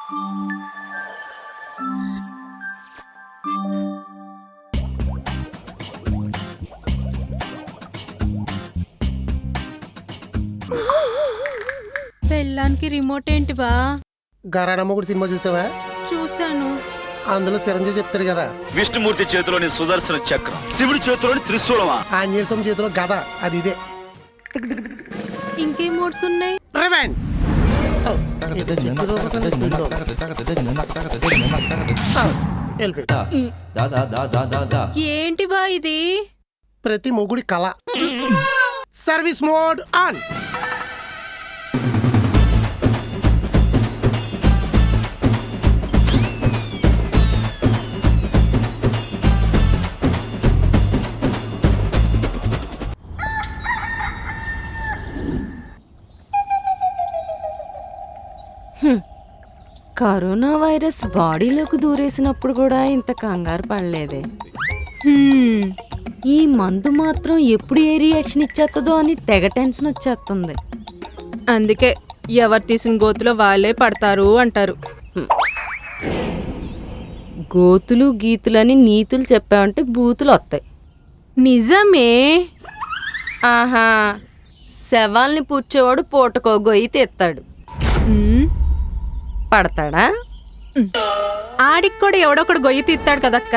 పెళ్ళానికి రిమోట్ ఏంటి బా? గారాడమ్మగుడి సినిమా చూసావా? చూశాను. అందులో చిరంజీవి చెప్తాడు కదా, విష్ణుమూర్తి చేతిలోని సుదర్శన చక్రం, శివుడి చేతిలోని త్రిశూలమా, ఆంజనేయ స్వామి చేతిలో గద, అది ఇదే. ఇంకేం మోడ్స్ ఉన్నాయి? రివైండ్. ఏంటి బా ఇది? ప్రతి మొగుడి కళ. Service mode on. Corona virus బాడీలోకి దూరేసినప్పుడు కూడా ఇంత కంగారు పడలేదే. ఈ మందు మాత్రం ఎప్పుడు ఏ రియాక్షన్ ఇచ్చేస్తుందో అని తెగ టెన్షన్ వచ్చేస్తుంది. అందుకే ఎవరు తీసిన గోతులో వాళ్ళే పడతారు అంటారు. గోతులు గీతులని నీతులు చెప్పావంటే బూతులు వస్తాయి. నిజమే. ఆహా, శవాల్ని పూడ్చేవాడు పూటకో గొయ్యి తెస్తాడు. పడతాడా? ఆడికి కూడా ఎవడొకడు గొయ్యి తీస్తాడు కదక్క.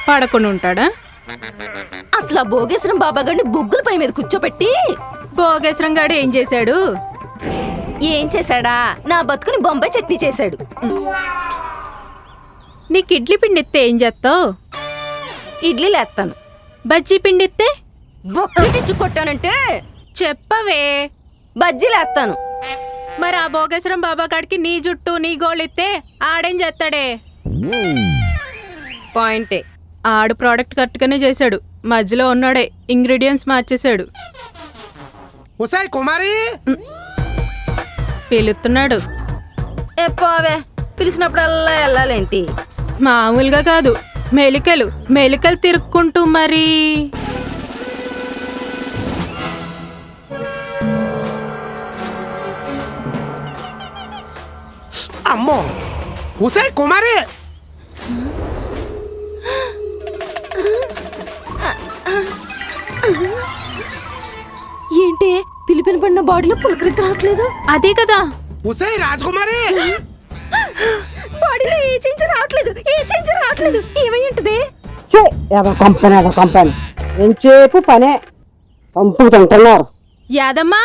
పడకుండా ఉంటాడా? అసలు ఆ భోగేశ్వరం బాబాగాడిని బొగ్గుల పై మీద కూర్చోపెట్టి భోగేశ్వరం గాడు ఏం చేశాడు? ఏం చేశాడా? నా బతుకుని బొంబాయి చట్నీ చేశాడు. నీకు ఇడ్లీ పిండి ఇస్తే ఏం చేస్తావు? ఇడ్లీలు వేస్తాను. బజ్జీ పిండి ఇస్తే? బొక్కటిచ్చి కొట్టానంటే చెప్పవే. బజ్జీలు వేస్తాను. మరి ఆ భోగేశ్వరం బాబా కాడికి నీ జుట్టు నీ గోళ్ళు ఇస్తే ఆడేం చేస్తాడే? పాయింటే. ఆడు ప్రోడక్ట్ కరెక్ట్గానే చేశాడు, మధ్యలో ఉన్నాడే ఇంగ్రీడియంట్స్ మార్చేశాడు. ఉసాయ్ కుమారి పిలుస్తున్నాడు. ఎప్పోవే, పిలిచినప్పుడల్లా వెళ్ళాలేంటి? మామూలుగా కాదు, మెలికలు మెలికలు తిరుక్కుంటూ మరి. అమ్మో, ఉసాయ్ కుమారి. ఏంటి పిలిపిన పడిన బాడీలో పులకరికి రావట్లేదు? అదే కదా. ఉసాయ్ రాజకుమారి. బాడీలో ఏ చేంజ్ రావట్లేదు, ఏ చేంజ్ రావట్లేదు. ఏమై ఉంటది? కంపెనీ ఎంచేపు పనే పంపుకు తింటున్నారు. యాదమ్మా,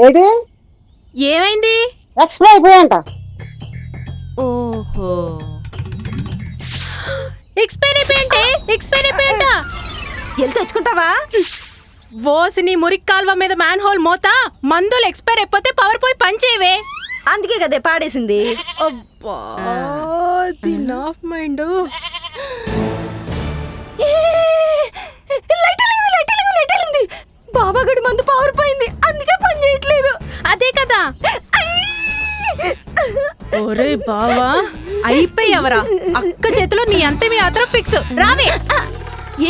ఏంటి ఏమైంది? ఎక్స్ప్లెయిన్ అయిపోయాంట. ఓహో, ఎక్స్పైర్ అయిపోయింటే? ఎక్స్పైర్ అయిపోయింటా? వెళ్ళి తెచ్చుకుంటావా? ఓసిని మురికి కాల్వ మీద మ్యాన్ హోల్ మోత మందులు ఎక్స్పైర్ అయిపోతే పవర్ పోయి పనిచేయవే. అందుకే కదే పాడేసింది. అబ్బా, దిన్ ఆఫ్ మైండ్. బాబాగడి మందు పవర్ పోయింది, అందుకే పని చేయట్లేదు. అదే కదా. ఒరే బావా, అయిపోయావరా. అక్క చేతిలో నీ అంతమి ఆత్రం ఫిక్స్. రావే.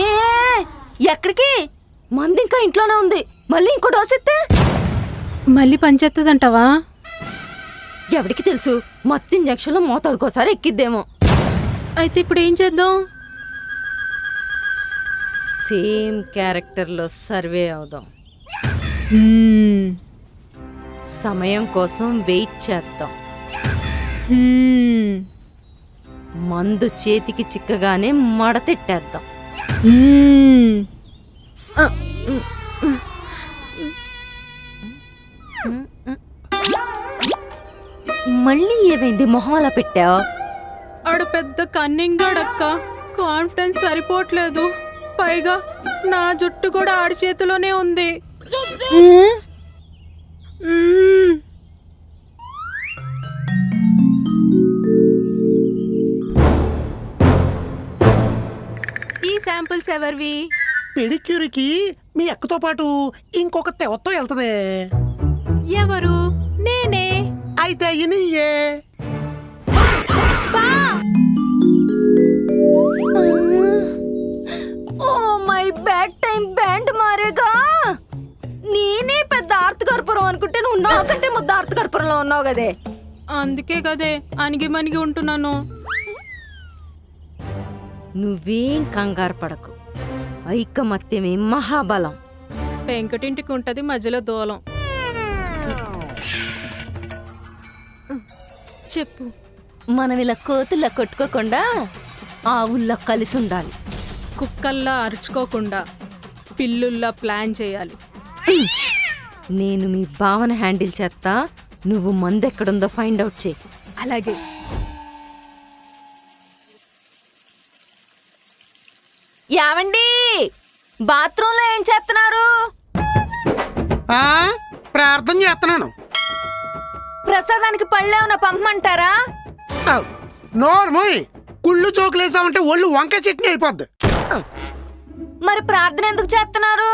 ఏ ఎక్కడికి? మంది ఇంకా ఇంట్లోనే ఉంది. మళ్ళీ ఇంకో డోస్ ఇస్తే మళ్ళీ పనిచేస్తుందంటావా? ఎవడికి తెలుసు, మత్తు ఇంజక్షన్లో మోతాదుకోసారి ఎక్కిద్దేమో. అయితే ఇప్పుడు ఏం చేద్దాం? సేమ్ క్యారెక్టర్లో సర్వే అవుదాం. సమయం కోసం వెయిట్ చేద్దాం. మందు చేతికి చిక్కగానే మడతెట్టేద్దాం. మళ్ళీ ఏమైంది? మొహం అలా పెట్టావు? ఆడు పెద్ద కన్నింగ్ గాడక్క, కాన్ఫిడెన్స్ సరిపోవట్లేదు. పైగా నా జుట్టు కూడా ఆడి చేతిలోనే ఉంది. ఈ శాంపుల్స్ ఎవరివి? పెడిక్యూర్కి మీ అక్కతో పాటు ఇంకొక తెవతో వెళ్తదే. ఎవరు? నేనే. అయితే ఇనియే. Oh my bad time, band మారేగా. నేనే పెద్ద ఆర్తి కర్పూరం అనుకుంటే నువ్వు నాకంటే ముద్ద ఆర్తకర్పూరంలో ఉన్నావు కదే. అందుకే కదే అణిగి మణిగి ఉంటున్నాను. నువ్వేం కంగారు పడకు, ఐకమత్యమే మహాబలం. వెంకటింటికి ఉంటది మధ్యలో దూలం. చెప్పు. మనం ఇలా కోతుల్లా కొట్టుకోకుండా ఆవుల్లా కలిసి ఉండాలి. కుక్కల్లా అరుచుకోకుండా పిల్లుల్లా ప్లాన్ చేయాలి. నేను మీ భావన హ్యాండిల్ చేస్తా, నువ్వు మందెక్కడుందో ఫైండ్ అవుట్ చేయి. అలాగే. యావండి, బాత్రూంలో ఏం చేస్తున్నారు? ప్రార్థన చేస్తున్నాను. ప్రసాదానికి పళ్ళేమన్నా పంపమంటారా? నోర్మోయ్, కుళ్ళు చోకులేసామంటే ఒళ్ళు వంకాయ చట్నీ అయిపోద్ది. మరి ప్రార్థన ఎందుకు చేస్తున్నారు?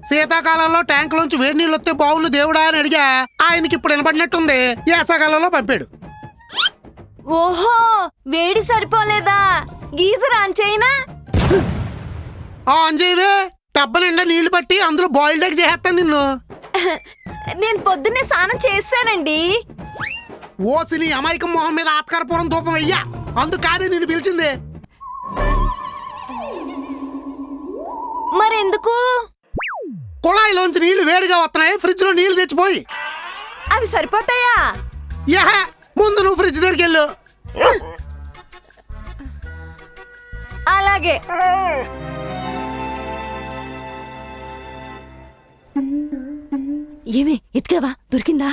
శీతాకాలంలో ట్యాంక్ లోంచి వేడి నీళ్ళు వస్తే బాగుండు దేవుడా అని అడిగా. ఆయనకి ఇప్పుడు వినపడినట్టుంది, వేసవకాలంలో పంపాడు. ఓహో, వేడి సరిపోలేదా? గీజర్ ఆన్ చేయనా? అంజేవే, టబ్బ నిండా నీళ్లు పట్టి అందులో బాయిల్డ్ ఎగ్ చేస్తాను నిన్ను. నేను పొద్దున్నే స్నానం చేశానండి. ఓసిని అమాయకం మొహం మీద ఆత్కరపురం ధూపం అయ్యా, అందుకు కాదే నిన్ను పిలిచింది. మరెందుకు? కుళాయిలోంచి నీళ్లు వేడిగా వస్తున్నాయి, ఫ్రిడ్జ్ లో నీళ్లు తెచ్చిపోయి. అవి సరిపోతాయా? యహ, ముందు నువ్వు ఫ్రిడ్జ్ దగ్గరికి వెళ్ళు. అలాగే. ఏమే ఎత్తుకావా? దొరికిందా?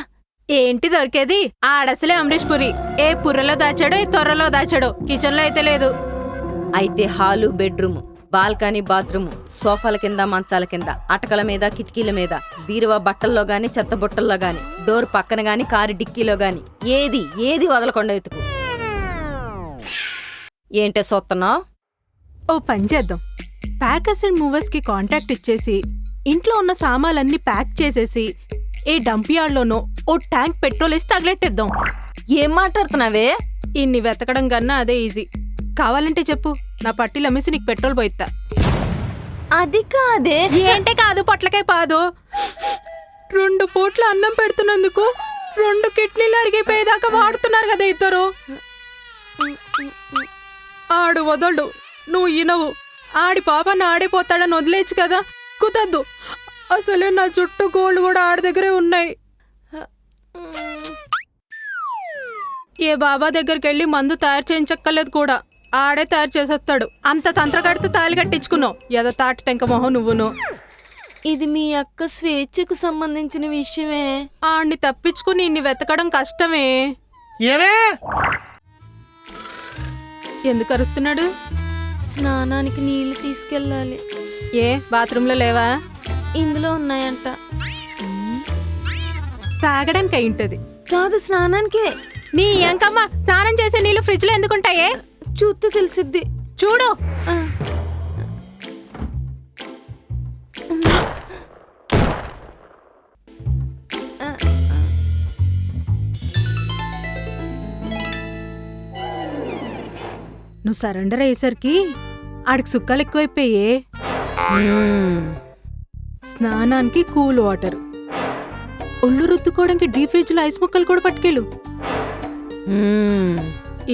ఏంటి దొరికేది? ఆడసలే అమరీష్ పురి. ఏ పుర్రలో దాచాడో ఏ తొర్రలో దాచాడో, కిచెన్ లో అయితే లేదు. అయితే హాలు, బెడ్రూమ్, బాల్కనీ, బాత్రూమ్, సోఫాల కింద, మంచాల కింద, అటకల మీద, కిటికీల మీద, బీరువా బట్టల్లో గాని, చెత్త బుట్టల్లో గాని, డోర్ పక్కన గాని, కారు డిక్కీలో గాని, ఏది వదలకుండా ఎత్తుకు. ఏంటే సొత్తనావ్? ఓ పని చేద్దాం. ప్యాకర్స్ అండ్ మూవర్స్ కి కాంటాక్ట్ ఇచ్చేసి ఇంట్లో ఉన్న సామాన్లన్నీ ప్యాక్ చేసేసి ఏ డంప్ యార్డ్లోనో ఓ ట్యాంక్ పెట్రోల్ వేసి తగిలెట్టేద్దాం. ఏం మాట్లాడుతున్నావే? ఇన్ని వెతకడం కన్నా అదే ఈజీ. కావాలంటే చెప్పు, నా పట్టీలు అమ్మేసి నీకు పెట్రోల్ పోయిస్తా. అది కాదే. ఏంటే కాదు, పొట్లకాయ పాదు. 2 పూట్ల అన్నం పెడుతున్నందుకు 2 కిడ్నీలు అరిగిపోయేదాకా వాడుతున్నారు కదా ఇద్దరు. ఆడు వదలడు, నువ్వు ఈనవు. ఆడి పాప ఆడిపోతాడని వదిలేచ్చు కదా. కుదద్దు. అసలే నా జుట్టు గోల్డ్ కూడా ఆడి దగ్గరే ఉన్నాయి. ఏ బాబా దగ్గరికి వెళ్ళి మందు తయారు చేయించక్కర్లేదు కూడా, ఆడే తయారు చేసేస్తాడు. అంత తంత్రగాడితో తాళి కట్టించుకున్నావు. ఎద తాటి టెంక మొహం నువ్వును. ఇది మీ అక్క స్వేచ్ఛకు సంబంధించిన విషయమే. ఆడిని తప్పించుకుని ఇన్ని వెతకడం కష్టమే. ఏవే, ఎందుకు అరుస్తున్నాడు? స్నానానికి నీళ్లు తీసుకెళ్ళాలి. ఏ బాత్రూంలో లేవా? ఇందులో ఉన్నాయంట. తాగడానికి అయి ఉంటది. కాదు, స్నానానికే. నీ ఎంకమ్మ, స్నానం చేసే నీళ్లు ఫ్రిడ్జ్ లో ఎందుకుంటాయే? చూస్తే తెలిసిద్ది. చూడు. నువ్వు సరెండర్ అయ్యేసరికి ఆడికి సుక్కలు ఎక్కువైపోయే. స్నానానికి కూల్ వాటర్, ఒళ్ళు రుద్దుకోవడానికి డీ ఫ్రిడ్జ్ లో ఐస్ ముక్కలు కూడా పట్టుకెళ్ళు.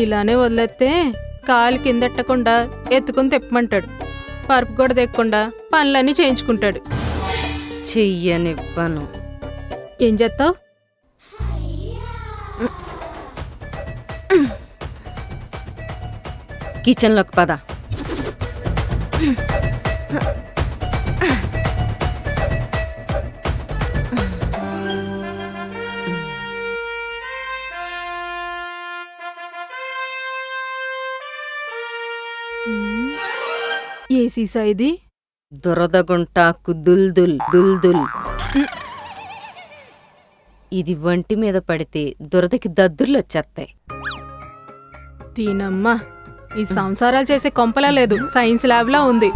ఇలానే వదిలేస్తే కాలు కిందెట్టకుండా ఎత్తుకుని తెప్పమంటాడు. పరుపు కూడా తెక్కకుండా పనులన్నీ చేయించుకుంటాడు. చెయ్యనివ్వను. ఏం చేస్తావు? కిచెన్లోకి పద. ఏ సీసా ఇది? దురదగుంటాకు దుల్దుల్ దుల్దుల్. ఇది వంటి మీద పడితే దురదకి దద్దుర్లు వచ్చేస్తాయి. దీనమ్మా, ఈ సంసారాలు చేసే కొంపలా లేదు, సైన్స్ ల్యాబ్ లా ఉంది.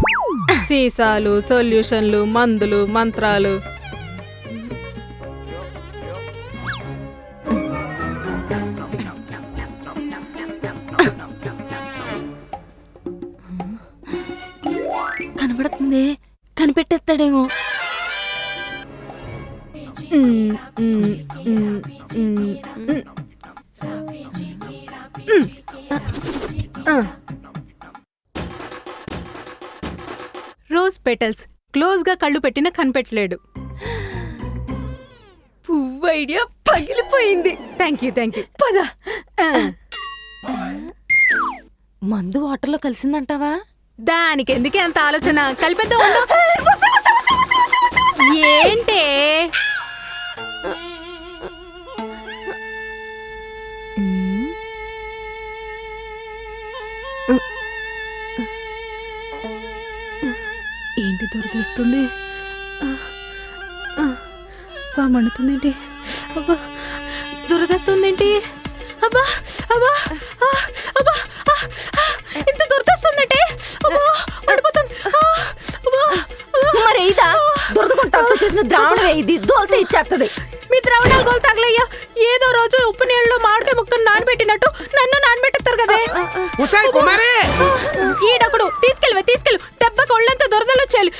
సీసాలు, సొల్యూషన్లు, మందులు, మంత్రాలు. కనబడుతుంది, కనిపెట్టేస్తాడేమో. మ్, మ్, మ్, మ్, మ్. రోజ్ పెటల్స్ క్లోజ్ గా కళ్ళు పెట్టినా కనిపెట్టలేడు. పువ్వు ఐడియా పగిలిపోయింది. థ్యాంక్ యూ పద. మందు వాటర్లో కలిసిందంటావా? దానికి ఎందుకే అంత ఆలోచన? కలిపేద్దాం ఉండు. ఏంటే ఏంటి దొరికేస్తుంది? మండుతుందేంటి? అబ్బా దురదొస్తుందేంటి? అబ్బా అబ్బా ఆ, అబ్బా ఆ, ఆ, ఇంత దురదొస్తుందంటే అబ్బా మండిపోతుంది. ఆ, అబ్బా, అబ్బా. మరి ఇదా దురదకుంటా చేసిన ద్రావణం ఇది దోల్తే ఇచ్చేస్తుంది. మీ ద్రవణాలు గోలు తగలయ్యా. ఏదో రోజు ఉప్పు నీళ్ళలో మామిడికాయ ముక్కను నానబెట్టినట్టు నన్ను నానబెట్టిస్తారు కదే. ఉసాయ్ కుమారి ఈడొకడు తీసుకెళ్ళు దెబ్బకి ఒళ్ళంతా దురదలు వచ్చాయి.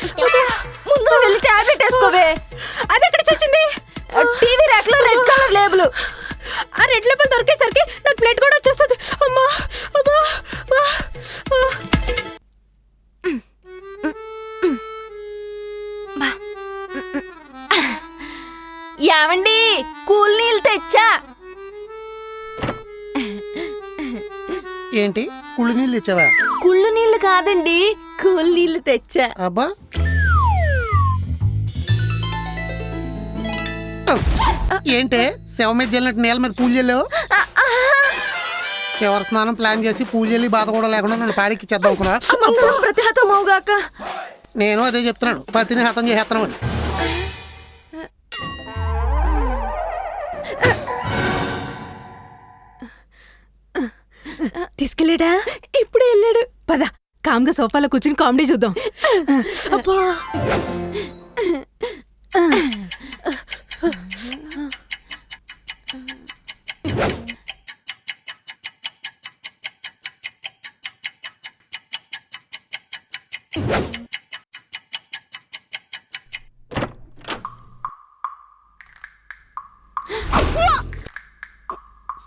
ముందు వెళ్ళి టాబ్లెట్ వేసుకోవే. అది ఎక్కడ చచ్చింది? టీవీ ర్యాక్ లో రెడ్ కలర్ లేబుల్. ఆ రెడ్ లేబుల్ దొరికేసరికి నాకు బ్లడ్ కూడా వచ్చేస్తుంది. అమ్మా అబ్బా ఆ, ఆ. యావండి కూల్ నీళ్ళు తెచ్చా. ఏంటి కుళ్ళు నీళ్ళు ఇచ్చావా? కుళ్ళు నీళ్ళు కాదండి, కూల్ నీళ్ళు తెచ్చా. అబ్బా ఏంటే శవ మీద జల్లినట్టు నేల మీద పూజ చేసావు? చివరి స్నానం ప్లాన్ చేసి పూజ వెళ్ళి బాధ కూడా లేకుండా నన్ను పాడికి చేద్దాం అనుకున్నా. ప్రతిహతం అవుగాక. నేను అదే చెప్తున్నాను, పతిని హతం చేస్తున్నాం అని. తీసుకెళ్ళాడా? ఇప్పుడే వెళ్ళాడు. పద కామ్గా సోఫాలో కూర్చుని కామెడీ చూద్దాం. అబ్బా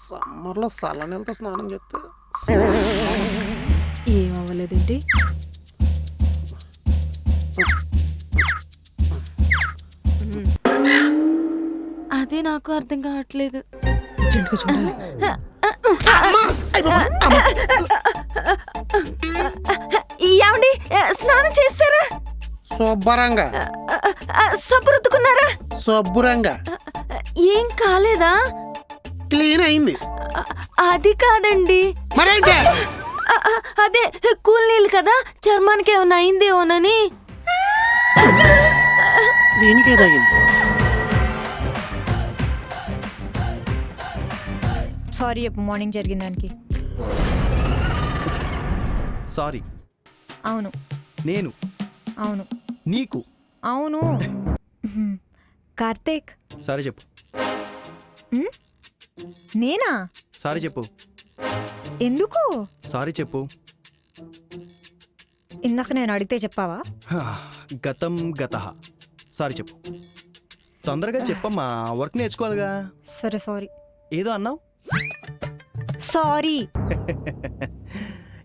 సమ్మర్లో చల్ల నీళ్ళతో స్నానం చేస్తే ఏమవ్వలేదేంటి? అదే నాకు అర్థం కావట్లేదు. అర్జెంట్గా చూడాలి. ఏమండి స్నానం చేస్తారా? శుభ్రంగా సబ్బు రుద్దుకున్నారా? శుభ్రంగా ఏం కాలేదా? క్లీన్ అయింది. అది కాదండి, మరేంటే అదే కూల్ నీళ్ళు కదా, చర్మానికి ఏమైనా అయిందేమోనని. దీనికి ఏదయింది? సారీ చెప్పు మార్నింగ్ జరిగిన దానికి. సారీ. అవును నేను అవును నీకు అవును కార్తీక్. సారీ చెప్పు. నేనా? సారీ చెప్పు. ఎందుకు? సారీ చెప్పు. ఇందాక నేను అడిగితే చెప్పావా? గతం గతః. సారీ చెప్పు. తొందరగా చెప్పమ్మా, వర్క్ నేర్చుకోవాలిగా. సరే సారీ. ఏదో అన్నావు. సారీ.